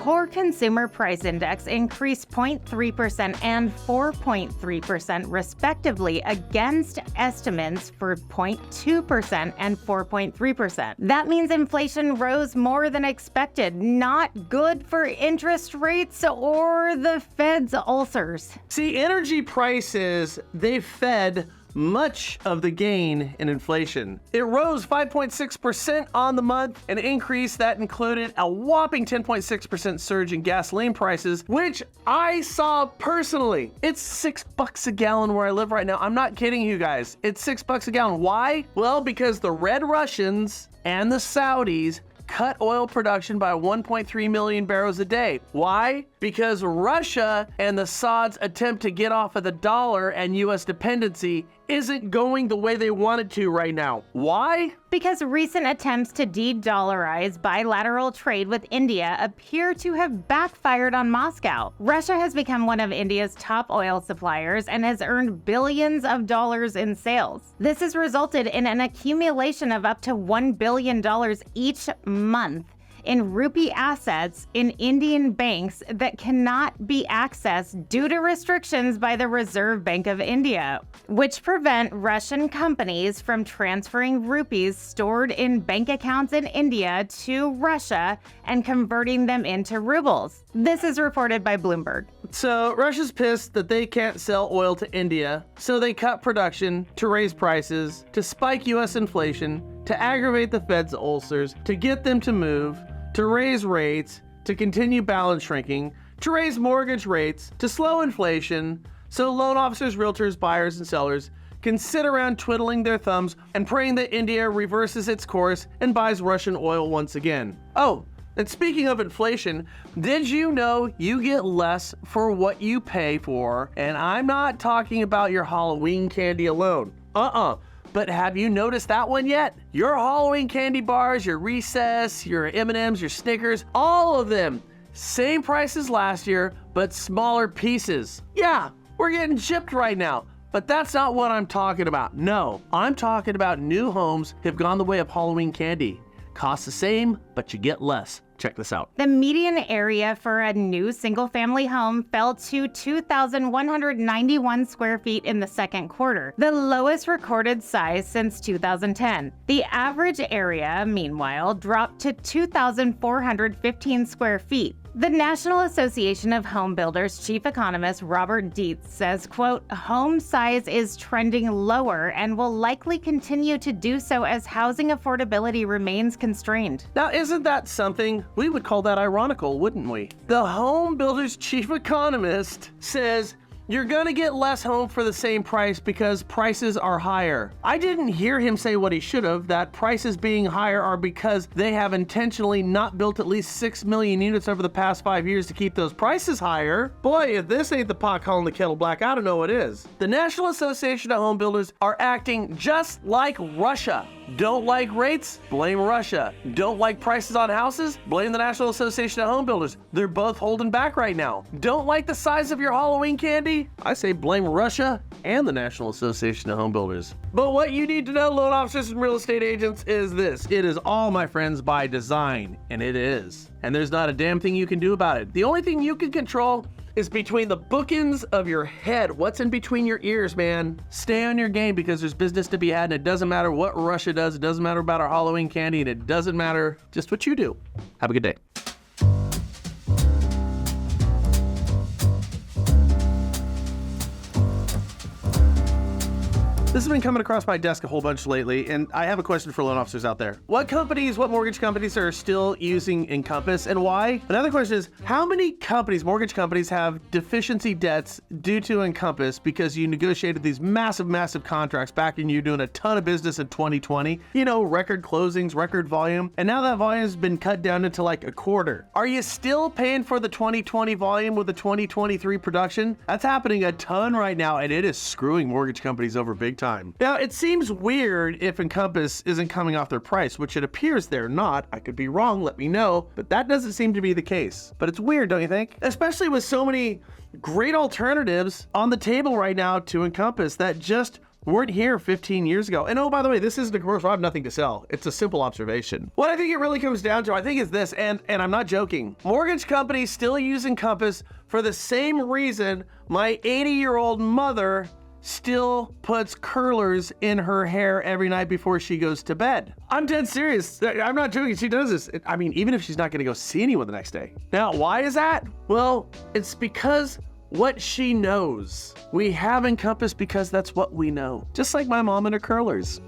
core consumer price index increased 0.3% and 4.3% respectively against estimates for 0.2% and 4.3%. That means inflation rose more than expected. Not good for interest rates or the Fed's ulcers. See, energy prices, they fed much of the gain in inflation. It rose 5.6% on the month, an increase that included a whopping 10.6% surge in gasoline prices, which I saw personally. It's $6 a gallon where I live right now. I'm not kidding you guys. It's $6 a gallon. Why? Well, because the Red Russians and the Saudis cut oil production by 1.3 million barrels a day. Why? Because Russia and the Sauds attempt to get off of the dollar and US dependency isn't going the way they wanted to right now. Why? Because recent attempts to de-dollarize bilateral trade with India appear to have backfired on Moscow. Russia has become one of India's top oil suppliers and has earned billions of dollars in sales. This has resulted in an accumulation of up to $1 billion each month in rupee assets in Indian banks that cannot be accessed due to restrictions by the Reserve Bank of India, which prevent Russian companies from transferring rupees stored in bank accounts in India to Russia and converting them into rubles. This is reported by Bloomberg. So Russia's pissed that they can't sell oil to India, so they cut production to raise prices, to spike US inflation, to aggravate the Fed's ulcers, to get them to move, to raise rates, to continue balance shrinking, to raise mortgage rates, to slow inflation, so loan officers, realtors, buyers, and sellers can sit around twiddling their thumbs and praying that India reverses its course and buys Russian oil once again. Oh, and speaking of inflation, did you know you get less for what you pay for? And I'm not talking about your Halloween candy alone. But have you noticed that one yet? Your Halloween candy bars, your Recess, your M&Ms, your Snickers, all of them, same price as last year, but smaller pieces. Yeah, we're getting gypped right now. But that's not what I'm talking about. No, I'm talking about new homes have gone the way of Halloween candy. Costs the same, but you get less. Check this out. The median area for a new single-family home fell to 2,191 square feet in the second quarter, the lowest recorded size since 2010. The average area, meanwhile, dropped to 2,415 square feet. The National Association of Home Builders chief economist Robert Dietz says, quote, home size is trending lower and will likely continue to do so as housing affordability remains constrained. Now, isn't that something? We would call that ironical, wouldn't we? The Home Builders chief economist says, you're gonna get less home for the same price because prices are higher. I didn't hear him say what he should have, that prices being higher are because they have intentionally not built at least 6 million units over the past 5 years to keep those prices higher. Boy, if this ain't the pot calling the kettle black, I don't know what is. The National Association of Home Builders are acting just like Russia. Don't like rates? Blame Russia. Don't like prices on houses? Blame the National Association of Home Builders. They're both holding back right now. Don't like the size of your Halloween candy? I say blame Russia and the National Association of Home Builders. But what you need to know, loan officers and real estate agents, is this. It is all, my friends, by design. And it is. And there's not a damn thing you can do about it. The only thing you can control is between the bookends of your head. What's in between your ears, man? Stay on your game because there's business to be had, and it doesn't matter what Russia does. It doesn't matter about our Halloween candy, and it doesn't matter just what you do. Have a good day. This has been coming across my desk a whole bunch lately, and I have a question for loan officers out there. What mortgage companies are still using Encompass and why? Another question is, how many mortgage companies have deficiency debts due to Encompass because you negotiated these massive, massive contracts back when you were doing a ton of business in 2020? You know, record closings, record volume, and now that volume has been cut down into like a quarter. Are you still paying for the 2020 volume with the 2023 production? That's happening a ton right now, and it is screwing mortgage companies over big time. Now, it seems weird if Encompass isn't coming off their price, which it appears they're not. I could be wrong, let me know, but that doesn't seem to be the case. But it's weird, don't you think? Especially with so many great alternatives on the table right now to Encompass that just weren't here 15 years ago. And oh, by the way, this isn't a commercial. I have nothing to sell. It's a simple observation. What I think it really comes down to, I think, is this, and I'm not joking. Mortgage companies still use Encompass for the same reason my 80-year-old mother still puts curlers in her hair every night before she goes to bed. I'm dead serious. I'm not joking. She does this. I mean, even if she's not going to go see anyone the next day. Now, why is that? Well, it's because what she knows. We have Encompass because that's what we know. Just like my mom and her curlers.